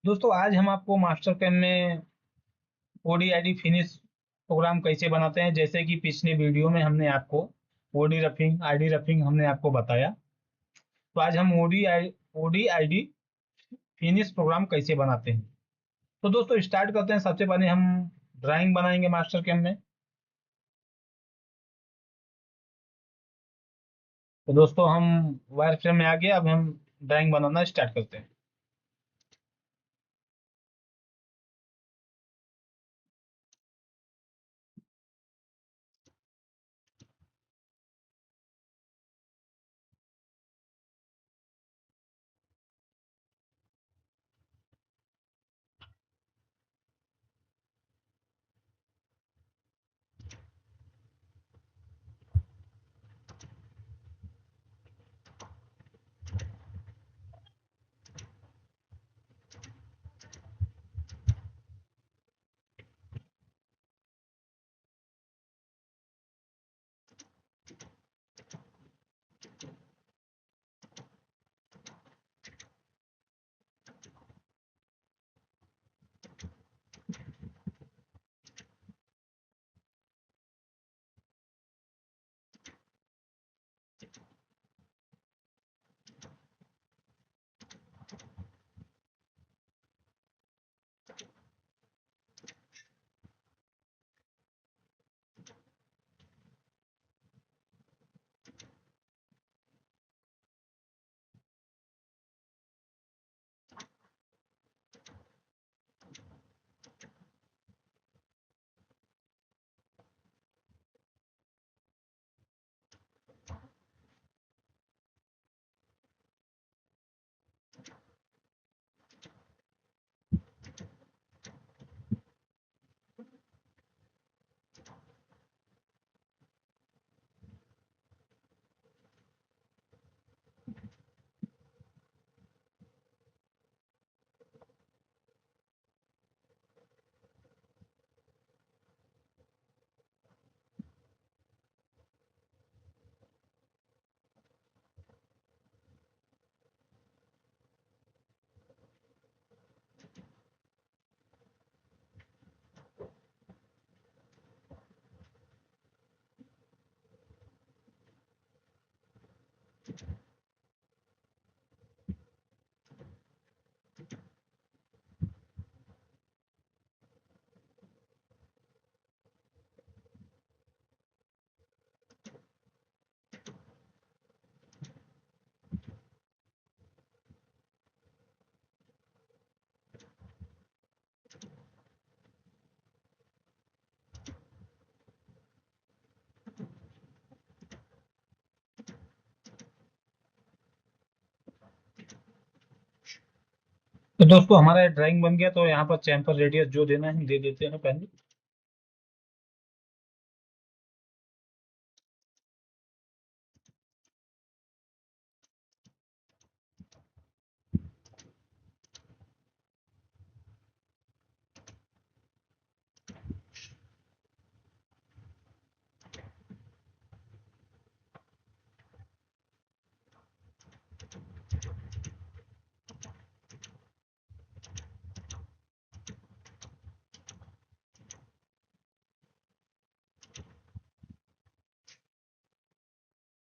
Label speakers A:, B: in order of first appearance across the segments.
A: दोस्तों आज हम आपको मास्टर कैम में ओडी आईडी फिनिश प्रोग्राम कैसे बनाते हैं। जैसे कि पिछले वीडियो में हमने आपको ओडी रफिंग आईडी रफिंग हमने आपको बताया। तो आज हम ओडी आईडी फिनिश प्रोग्राम कैसे बनाते हैं। तो दोस्तों स्टार्ट करते हैं। सबसे पहले हम ड्राइंग बनाएंगे मास्टर कैम में। तो दोस्तों हम वायर फ्रेम में आ गए। अब हम ड्राइंग बनाना स्टार्ट करते हैं। तो दोस्तों हमारा ड्राइंग बन गया। तो यहाँ पर चैम्फर रेडियस जो देना है दे देते हैं पहले।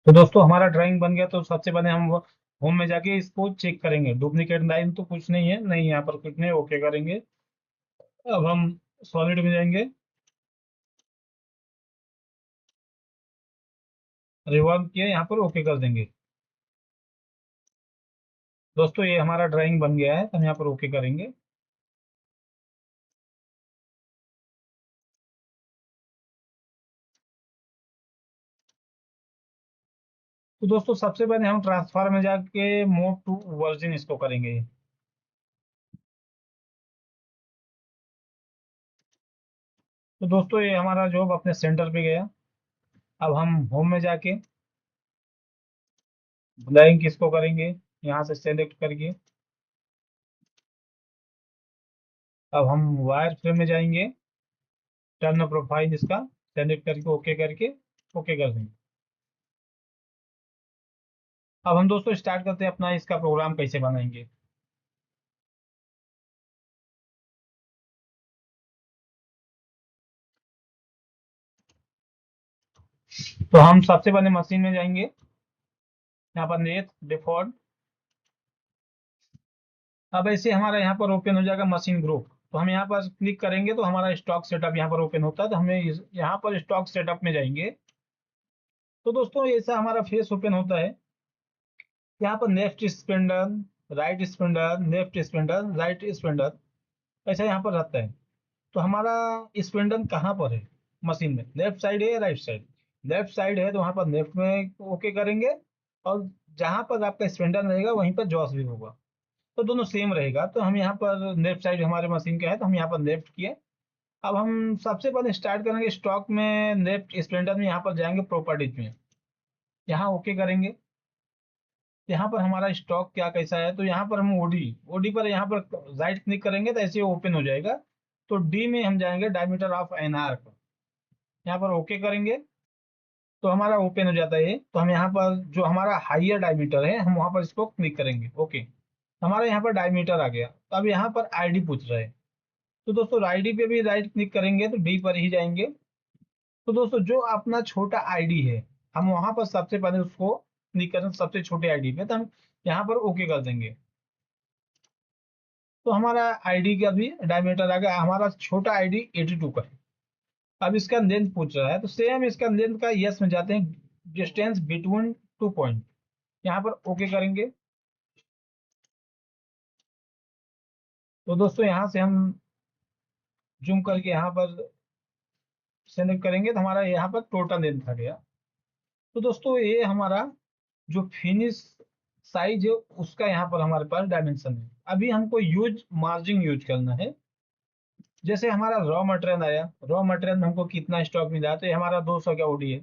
A: तो दोस्तों हमारा ड्राइंग बन गया। तो सबसे पहले हम होम में जाके इसको चेक करेंगे। डुप्लीकेट लाइन तो कुछ नहीं है, नहीं यहाँ पर कुछ नहीं। ओके करेंगे। अब हम सॉलिड में जाएंगे, रिवॉल्व किया, यहाँ पर ओके कर देंगे। दोस्तों ये हमारा ड्राइंग बन गया है। तो हम यहाँ पर ओके करेंगे। तो दोस्तों सबसे पहले हम ट्रांसफार में जाके मूव टू वर्जिन इसको करेंगे। तो दोस्तों ये हमारा जॉब अपने सेंटर पे गया। अब हम होम में जाके ब्लैंक किसको करेंगे, यहाँ से सेलेक्ट करके। अब हम वायर फ्रेम में जाएंगे, टर्न प्रोफाइल इसका सेलेक्ट करके ओके करके ओके कर देंगे। अब हम दोस्तों स्टार्ट करते हैं अपना इसका प्रोग्राम कैसे बनाएंगे। तो हम सबसे पहले मशीन में जाएंगे, यहाँ पर नेट डिफॉल्ट। अब ऐसे हमारा यहाँ पर ओपन हो जाएगा मशीन ग्रुप। तो हम यहाँ पर क्लिक करेंगे तो हमारा स्टॉक सेटअप यहाँ पर ओपन होता है। तो हमें यहाँ पर स्टॉक सेटअप में जाएंगे। तो दोस्तों ऐसा हमारा फेस ओपन होता है। यहाँ पर left spender, right spender, left spender, right spender, ऐसा यहाँ पर रहता है। तो हमारा स्पेंडर कहाँ पर है मशीन में, लेफ्ट साइड है या राइट साइड? लेफ्ट साइड है तो वहाँ पर लेफ्ट में ओके करेंगे, और जहाँ पर आपका स्पेंडर रहेगा वहीं पर जॉस भी होगा, तो दोनों सेम रहेगा। तो हम यहाँ पर लेफ्ट साइड हमारे मशीन का है तो हम यहाँ पर लेफ्ट किए। अब हम सबसे पहले स्टार्ट करेंगे स्टॉक में, लेफ्ट स्प्लेंडर में यहाँ पर जाएंगे प्रॉपर्टीज में, यहाँ ओके करेंगे। यहाँ पर हमारा स्टॉक क्या कैसा है, तो यहाँ पर हम ओडी, ओडी पर यहाँ पर राइट क्लिक करेंगे तो ऐसे ओपन हो जाएगा। तो डी में हम जाएंगे डायमीटर ऑफ एन आर्क, यहाँ पर ओके करेंगे तो हमारा ओपन हो जाता है ये। तो हम यहाँ पर जो हमारा हाइयर डायमीटर है हम वहाँ पर इसको क्लिक करेंगे, ओके। हमारे यहाँ पर डायमीटर आ गया। तो अब यहाँ पर आईडी पूछ रहा है, तो दोस्तों आईडी पे भी राइट क्लिक करेंगे तो डी पर ही जाएंगे। तो दोस्तों जो अपना छोटा आईडी है हम वहां पर सबसे पहले उसको क्लिक करें सबसे छोटे आईडी पे, तो हम यहाँ पर ओके कर देंगे। तो हमारा आईडी का भी डायमीटर आ गया, हमारा छोटा आईडी 82 का है। अब इसका लेंथ पूछ रहा है तो सेम इसका लेंथ का यस में जाते हैं, डिस्टेंस बिटवीन 2 पॉइंट, यहाँ पर ओके करेंगे। तो दोस्तों यहाँ से हम जूम करके यहाँ पर सेलेक्ट करेंगे तो हमारा यहाँ पर टोटल लेंथ आ गया। तो दोस्तों ये हमारा जो फिनिश साइज है उसका यहाँ पर हमारे पास डायमेंशन है। अभी हमको यूज मार्जिन यूज करना है। जैसे हमारा रॉ मटेरियल आया, रॉ मटेरियल में हमको कितना स्टॉक मिला, तो ये हमारा 200 का ओडी है।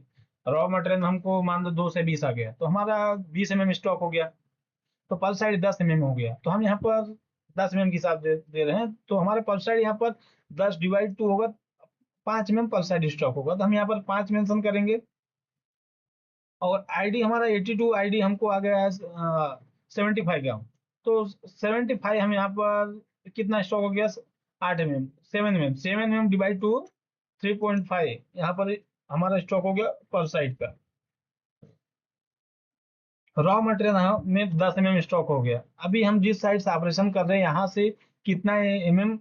A: रॉ मटेरियल हमको मान लो 2 से 20 आ गया, तो हमारा 20 mm स्टॉक हो गया। तो पल साइड 10 mm हो गया, तो हम यहाँ पर 10 mm के हिसाब दे रहे हैं। तो हमारे पल साइड यहाँ पर 10/2 होगा, 5 mm पल साइड स्टॉक होगा, तो हम यहाँ पर 5 मेंशन करेंगे। और आईडी हमारा 82, आईडी हमको आ गया है 75 का। तो 75 हम यहाँ पर कितना स्टॉक हो गया, 8 mm, 7 mm, 7 mm divide two 3.5, यहाँ पर हमारा स्टॉक हो गया पर साइड का। रॉ मटेरियल में 10 mm स्टॉक हो गया। अभी हम जिस साइड से ऑपरेशन कर रहे हैं यहाँ से कितना mm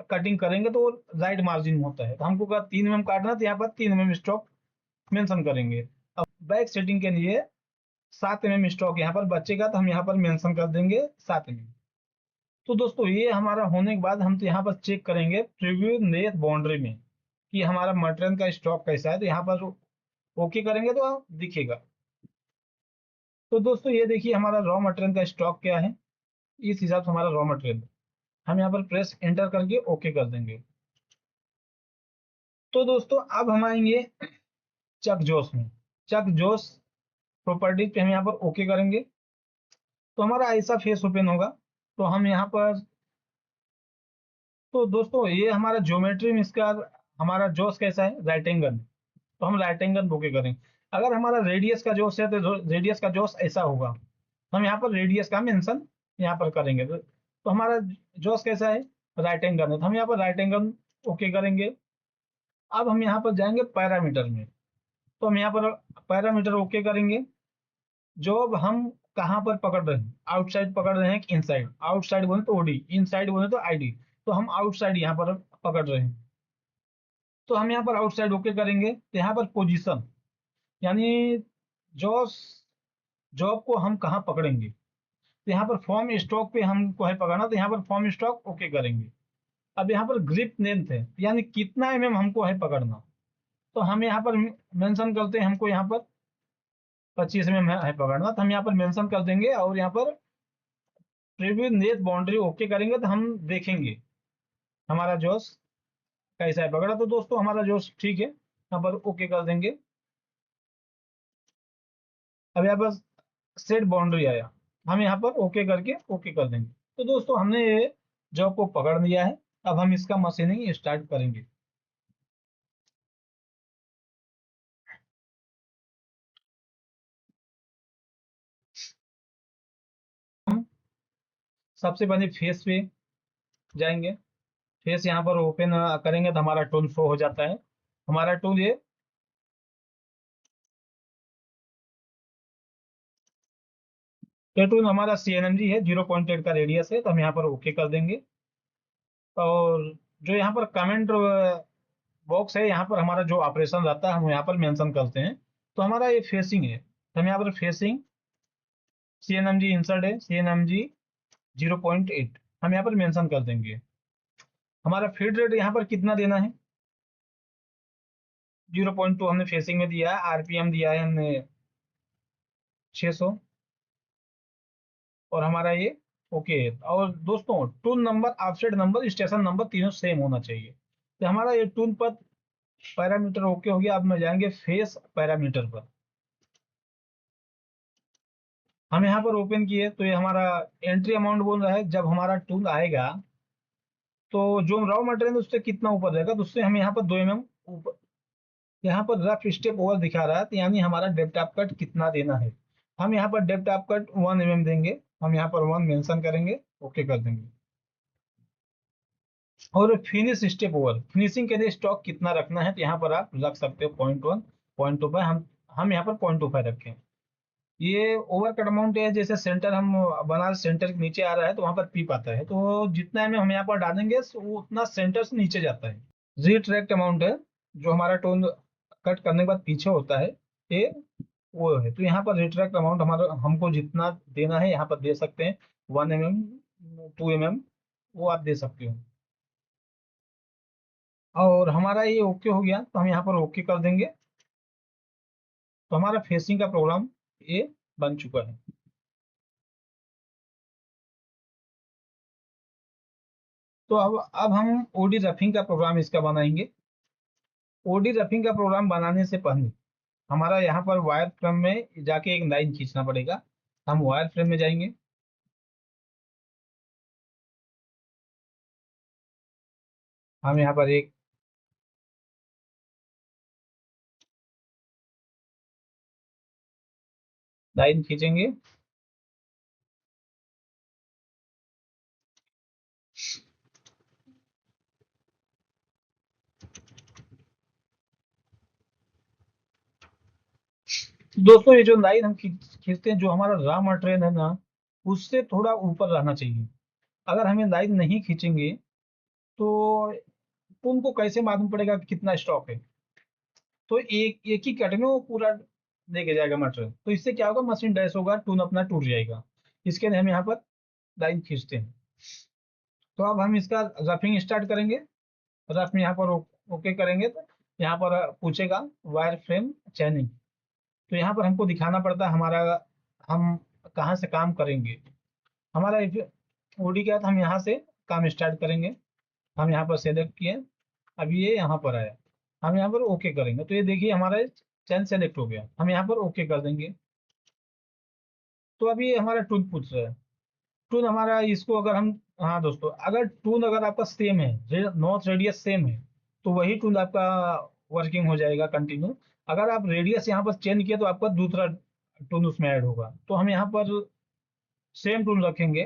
A: कटिंग करेंगे तो राइट मार्जिन होता है। तो हमको अगर 3 mm काटना तो यहाँ पर 3 mm स्टॉक मेंशन करेंगे। अब बैक सेटिंग के लिए 7 mm स्टॉक यहाँ पर बचेगा, तो हम यहाँ पर मेंशन कर देंगे 7 mm। तो दोस्तों ये हमारा होने के बाद हम तो यहाँ पर चेक करेंगे प्रीव्यू नेट बाउंड्री में कि हमारा मटेरियल का स्टॉक कैसा है। तो यहाँ पर ओके करेंगे तो दिखेगा। तो दोस्तों ये देखिए हमारा रॉ मटेरियल का स्टॉक क्या है, इस हिसाब से हमारा रॉ मटेरियल हम यहाँ पर प्रेस एंटर करके ओके कर देंगे। तो दोस्तों अब हम आएंगे चक जोश में। चक जोश प्रॉपर्टीज पे हम यहाँ पर ओके करेंगे तो हमारा ऐसा फेस ओपन होगा। तो हम यहाँ पर, तो दोस्तों ये हमारा ज्योमेट्री में इसका हमारा जोश कैसा है, राइट एंगल। तो हम राइट एंगल ओके करेंगे। अगर हमारा रेडियस का जोश है तो रेडियस का जोश ऐसा होगा, हम यहाँ पर रेडियस का मेंशन यहाँ पर करेंगे। तो हमारा जोश कैसा है, राइट एंगल है, तो हम यहाँ पर राइट एंगल ओके करेंगे। अब हम यहाँ पर जाएंगे पैरामीटर में, तो हम यहाँ पर पैरामीटर ओके करेंगे। जो अब हम कहाँ पर पकड़ रहे हैं, आउटसाइड पकड़ रहे हैं कि इनसाइड? आउटसाइड बोले तो ओडी, इनसाइड बोले तो आईडी। तो हम आउटसाइड यहाँ पर पकड़ रहे हैं, तो हम यहाँ पर आउटसाइड ओके करेंगे। तो यहाँ पर पोजीशन यानी जो जॉब को हम कहाँ पकड़ेंगे, तो यहाँ पर फॉर्म स्टॉक पे हमको है पकड़ना, तो यहाँ पर फॉर्म स्टॉक ओके करेंगे। अब यहाँ पर ग्रिप लेंथ है यानी कितना हमको है पकड़ना, तो हम यहाँ पर मेंशन करते हैं हमको यहाँ पर 25 है पकड़ना, तो हम यहाँ पर मेंशन कर देंगे। और यहाँ पर प्रीव्यू नेट बाउंड्री ओके करेंगे तो हम देखेंगे हमारा जोश कैसा है पकड़ा। तो दोस्तों हमारा जोश ठीक है, यहाँ पर ओके कर देंगे। अब यहाँ पर सेट बाउंड्री आया, हम यहाँ पर ओके करके ओके कर देंगे। तो दोस्तों हमने ये जॉब को पकड़ लिया है। अब हम इसका मशीनिंग स्टार्ट करेंगे। हम सबसे पहले फेस पे जाएंगे, फेस यहाँ पर ओपन करेंगे तो हमारा टूल शो हो जाता है। हमारा टूल ये ये टूल हमारा CNMG है, 0.8 का रेडियस है, तो हम यहाँ पर ओके कर देंगे। और जो यहाँ पर कमेंट बॉक्स है, यहाँ पर हमारा जो ऑपरेशन रहता है हम यहाँ पर मेंशन करते हैं। तो हमारा ये फेसिंग है, तो हम यहाँ पर फेसिंग CNMG इंसर्ट है, CNMG 0.8 हम यहाँ पर मेंशन कर देंगे। हमारा फीड रेट यहाँ पर कितना देना है, 0.2 हमने फेसिंग में दिया है। RPM दिया है हमने 600, और हमारा ये ओके है। और दोस्तों tool number, offset number, station number तीनों सेम होना चाहिए। तो हमारा ये टूल पर पैरामीटर ओके हो गया। अब मैं जाएंगे फेस पैरामीटर पर। हम यहाँ पर ओपन किए तो ये हमारा एंट्री अमाउंट बोल रहा है। जब हमारा टूल आएगा तो जो रॉ मटेरियल उससे कितना ऊपर रहेगा, तो उससे हम यहाँ पर 2 mm ऊपर, यहाँ पर रफ स्टेप ओवर दिखा रहा है, तो यानी हमारा डेप्थ ऑफ कट कितना देना है। हम यहाँ पर डेप्थ ऑफ कट 1 mm देंगे। हम यहाँ पर 1 मेंशन करेंगे, ओके कर देंगे। और फिनिश स्टेप ओवर, फिनिशिंग के लिए स्टॉक कितना रखना है, तो यहाँ पर आप रख सकते हो 0.1, 0.25। हम यहाँ पर 0.25 रखें। ये ओवर कट अमाउंट है, जैसे सेंटर हम बना, सेंटर के नीचे आ रहा है तो वहां पर पीप आता है, तो जितना में हम यहाँ पर डालेंगे वो उतना सेंटर से नीचे जाता है। रिट्रैक्ट अमाउंट है, जो हमारा टोन कट करने के बाद पीछे होता है, ये वो है। तो यहाँ पर रिट्रैक्ट अमाउंट हमारा, हमको जितना देना है यहाँ पर दे सकते हैं, 1 mm, 2 mm, वो आप दे सकते हो। और हमारा ये ओके हो गया, तो हम यहाँ पर ओके कर देंगे। तो हमारा फेसिंग का प्रोग्राम ये बन चुका है। तो अब हम ओडी रफिंग का प्रोग्राम इसका बनाएंगे। ओडी रफिंग का प्रोग्राम बनाने से पहले हमारा यहाँ पर वायर फ्रेम में जाके एक लाइन खींचना पड़ेगा। हम वायर फ्रेम में जाएंगे। हम यहाँ पर एक लाइन खींचेंगे। दोस्तों ये जो लाइन हम खींचते हैं, जो हमारा रॉ मटेरियल है ना, उससे थोड़ा ऊपर रहना चाहिए। अगर हमें लाइन नहीं खींचेंगे तो उनको कैसे मालूम पड़ेगा कि कितना स्टॉक है। तो एक एक ही कट में वो पूरा लेके जाएगा मटेरियल, तो इससे क्या होगा, मशीन डैश होगा, टून अपना टूट जाएगा। इसके लिए हम यहाँ पर लाइन खींचते हैं। तो अब हम इसका रफिंग स्टार्ट करेंगे। रफ में यहाँ पर ओके करेंगे तो यहाँ पर पूछेगा वायर फ्रेम चैनिंग। तो यहाँ पर हमको दिखाना पड़ता है हमारा, हम कहाँ से काम करेंगे। हमारा ओडी क्या था, हम यहाँ से काम स्टार्ट करेंगे। हम यहाँ पर सेलेक्ट किए, अब ये यहाँ पर आया, हम यहाँ पर ओके करेंगे। तो ये देखिए हमारा चैन सेलेक्ट हो गया, हम यहाँ पर ओके कर देंगे। तो अभी ये हमारा टूल पूछ रहा है। टूल हमारा इसको अगर हम, हाँ दोस्तों, अगर टूल अगर आपका सेम है, नॉर्थ रेडियस सेम है, तो वही टूल आपका वर्किंग हो जाएगा कंटिन्यू। अगर आप रेडियस यहाँ पर चेंज किया तो आपका दूसरा टूल उसमें ऐड होगा। तो हम यहाँ पर सेम टूल रखेंगे।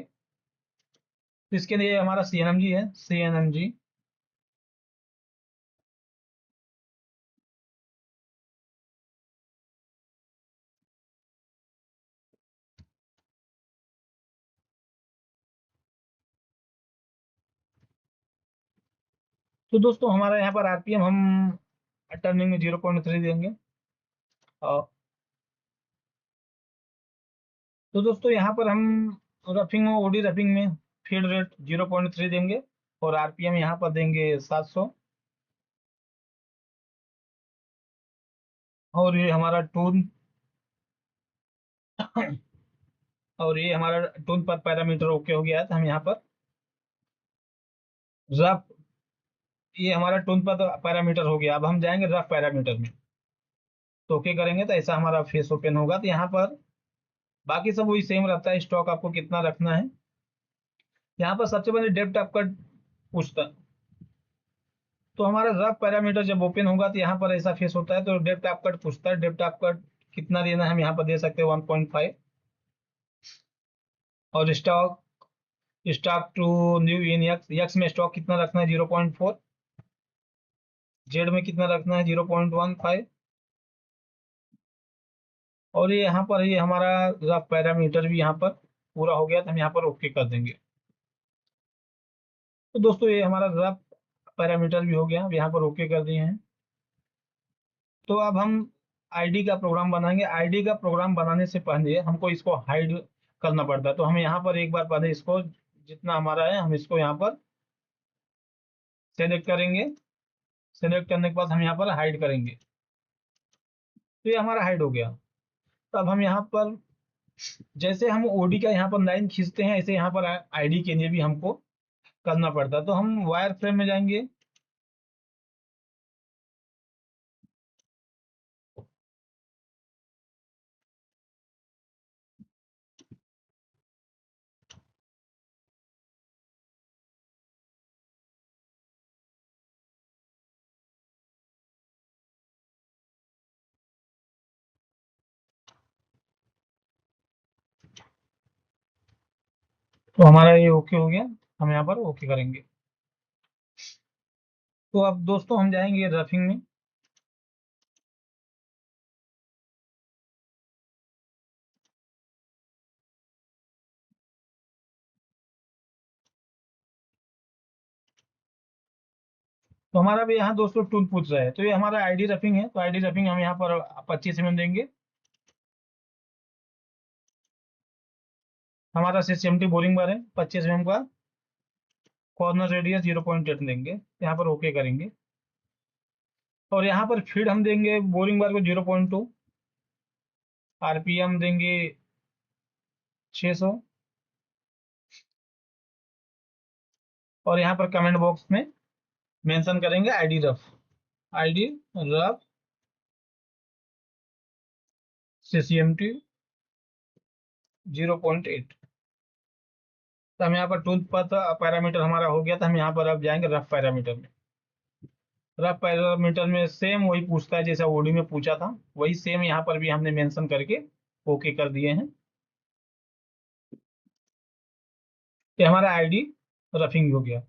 A: तो इसके लिए हमारा CNMG है, CNMG। तो दोस्तों हमारा यहाँ पर RPM हम टर्निंग में 0.3 देंगे। और तो दोस्तों यहाँ पर हम रफिंग में, ओडी रफिंग में फीड रेट 0.3 देंगे, और RPM यहाँ पर देंगे 700। और ये हमारा टूल और ये हमारा टूल पर पैरामीटर ओके हो गया है, तो हम यहाँ पर रफ, ये हमारा टूल पर पैरामीटर हो गया। अब हम जाएंगे रफ पैरामीटर में, तो ओके करेंगे तो ऐसा हमारा फेस ओपन होगा। तो यहाँ पर बाकी सब वही सेम रहता है, स्टॉक आपको कितना रखना है। यहाँ पर सबसे पहले डेप्थ आपका पूछता है। तो हमारा रफ पैरामीटर जब ओपन होगा तो यहाँ पर ऐसा फेस होता है, तो डेप्थ ऑफ कट पूछता है। डेप्थ ऑफ कट कितना देना है, हम यहाँ पर दे सकते हैं 1.5। और स्टॉक, स्टॉक टू न्यू इन यक्स, यक्स में स्टॉक कितना रखना है 0.4, जेड में कितना रखना है 0.15, और ये यहाँ पर ये हमारा रफ पैरामीटर भी यहाँ पर पूरा हो गया, तो हम यहाँ पर ओके कर देंगे। तो दोस्तों ये हमारा रफ पैरामीटर भी हो गया, अब यहाँ पर ओके कर दिए हैं। तो अब हम आईडी का प्रोग्राम बनाएंगे। आईडी का प्रोग्राम बनाने से पहले हमको इसको हाइड करना पड़ता है, तो हम यहाँ पर एक बार पहले इसको जितना हमारा है हम इसको यहाँ पर सेलेक्ट करेंगे। सेलेक्ट करने के बाद हम यहाँ पर हाइड करेंगे, तो ये हमारा हाइड हो गया। तो अब हम यहाँ पर जैसे हम ओडी का यहाँ पर लाइन खींचते हैं, ऐसे यहाँ पर आईडी के लिए भी हमको करना पड़ता है। तो हम वायर फ्रेम में जाएंगे, तो हमारा ये ओके हो गया। हम यहाँ पर ओके करेंगे। तो अब दोस्तों हम जाएंगे रफिंग में। तो हमारा भी यहाँ दोस्तों टूल पूछ रहा है, तो ये हमारा आईडी रफिंग है। तो आईडी रफिंग हम यहाँ पर 25 mm देंगे। हमारा CCMT बोरिंग बार है 25 mm का। कॉर्नर रेडियस 0.8 देंगे, यहाँ पर ओके करेंगे। और यहाँ पर फीड हम देंगे बोरिंग बार को 0.2। RPM देंगे 600। और यहाँ पर कमेंट बॉक्स में मेंशन करेंगे ID rough. ID rough CCMT 0.8। तो हम यहाँ पर टूल पर पैरामीटर हमारा हो गया, तो हम यहाँ पर अब जाएंगे रफ पैरामीटर में। रफ पैरामीटर में सेम वही पूछता है जैसा ओडी में पूछा था, वही सेम यहाँ पर भी हमने मेंशन करके ओके कर दिए हैं। ये हमारा आईडी रफिंग हो गया।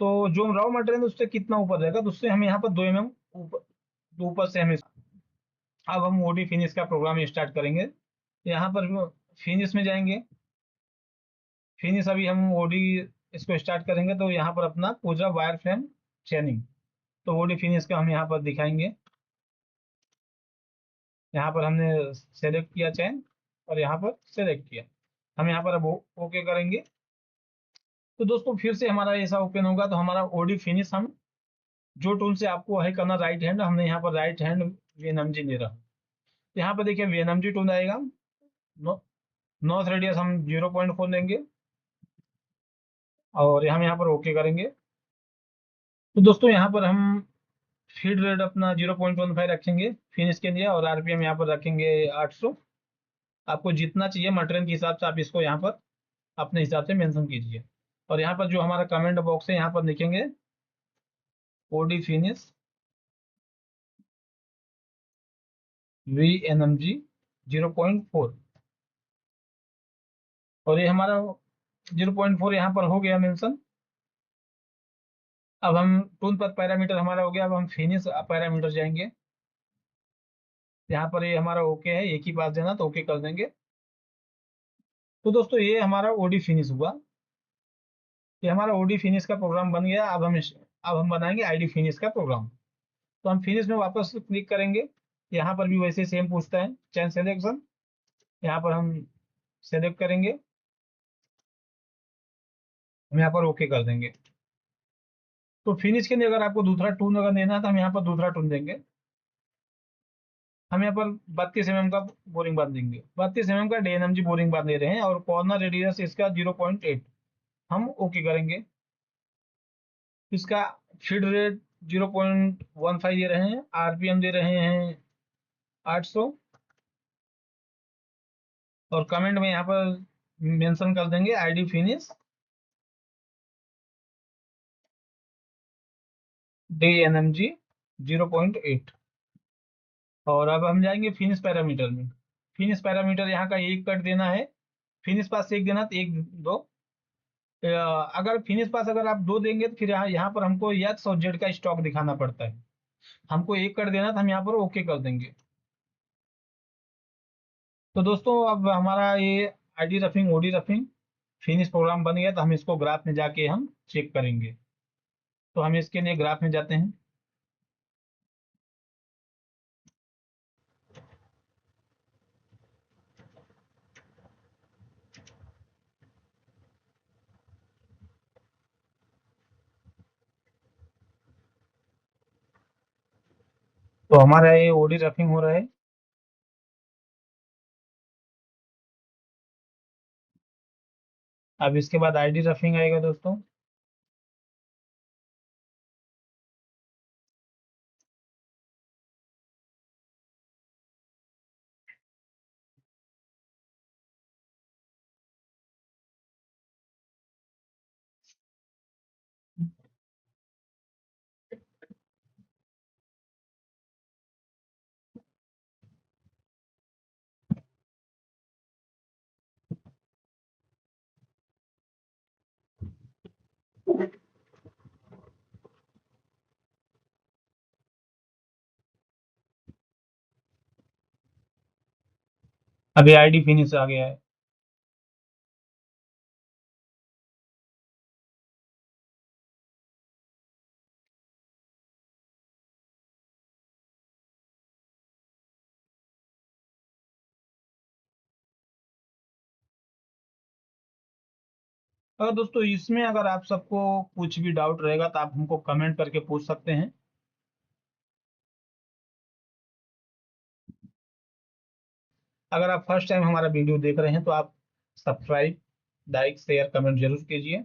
A: तो जो रॉ मटेरियल उससे कितना ऊपर रहेगा, तो उससे हम यहाँ पर 2 mm ऊपर, ऊपर से हम अब हम ओडी फिनिश का प्रोग्राम स्टार्ट करेंगे। यहाँ पर फिनिश में जाएंगे। फिनिश अभी हम ओडी इसको स्टार्ट करेंगे, तो यहाँ पर अपना पूरा वायर फ्रेम चेनिंग, तो ओडी फिनिश का हम यहाँ पर दिखाएंगे। यहाँ पर हमने सेलेक्ट किया चैन और यहाँ पर सेलेक्ट किया। हम यहाँ पर अब ओके करेंगे। तो दोस्तों फिर से हमारा ऐसा ओपन होगा, तो हमारा ओडी फिनिश हम जो टूल से आपको है करना राइट हैंड, हमने यहाँ पर राइट हैंड VNMG ले रहा। यहाँ पर देखिए VNMG टूल आएगा। नॉर्थ रेडियस हम 0.4 देंगे और हम यहाँ पर ओके करेंगे। तो दोस्तों यहाँ पर हम फीड रेट अपना 0.15 रखेंगे फिनिश के लिए, और RPM यहाँ पर रखेंगे 800। आपको जितना चाहिए मटेरियल के हिसाब से आप इसको यहाँ पर अपने हिसाब से मेंशन कीजिए। और यहाँ पर जो हमारा कमेंट बॉक्स है यहाँ पर लिखेंगे ओडी फिनिश VNMG 0.4। और ये हमारा 0.4 यहाँ पर हो गया मेंशन। अब हम टूल पर पैरामीटर हमारा हो गया, अब हम फिनिश पैरामीटर जाएंगे। यहाँ पर ये हमारा ओके है, एक ही पास देना, तो ओके कर देंगे। तो दोस्तों ये हमारा ओडी फिनिश हुआ। ये हमारा ओडी फिनिश का प्रोग्राम बन गया। अब हम बनाएंगे आईडी फिनिश का प्रोग्राम। तो हम फिनिश में वापस क्लिक करेंगे। यहाँ पर भी वैसे सेम पूछता है चैन सिलेक्शन, यहाँ पर हम सेलेक्ट करेंगे, हम यहाँ पर ओके कर देंगे। तो फिनिश के लिए अगर आपको दूसरा टूल अगर लेना है, तो हम यहाँ पर दूसरा टूल देंगे। हम यहाँ पर 32 mm का बोरिंग बार देंगे। 32 mm का DNMG बोरिंग बार दे रहे हैं और कॉर्नर रेडियस इसका 0.8। हम ओके करेंगे। इसका फीड रेट 0.15 दे रहे हैं। RPM दे रहे हैं 800। और कमेंट में यहाँ पर मेंशन कर देंगे आईडी फिनिश DNMG 0.8। और अब हम जाएंगे फिनिश पैरामीटर में। फिनिश पैरामीटर यहाँ का एक कट देना है। फिनिश पास एक देना, तो एक दो। अगर फिनिश पास अगर आप दो देंगे, तो फिर यहाँ पर हमको X और Z का स्टॉक दिखाना पड़ता है। हमको एक कट देना, तो हम यहाँ पर ओके कर देंगे। तो दोस्तों अब हमारा ये ID roughing OD roughing finish program बन गया, तो हम इसको ग्राफ में जाके हम चेक करेंगे। तो हम इसके लिए ग्राफ में जाते हैं। तो हमारा ये ओडी रफिंग हो रहा है। अब इसके बाद आईडी रफिंग आएगा दोस्तों। अभी आईडी फिनिश आ गया है। अगर दोस्तों इसमें अगर आप सबको कुछ भी डाउट रहेगा तो आप हमको कमेंट करके पूछ सकते हैं। अगर आप फर्स्ट टाइम हमारा वीडियो देख रहे हैं तो आप सब्सक्राइब, लाइक, शेयर, कमेंट जरूर कीजिए।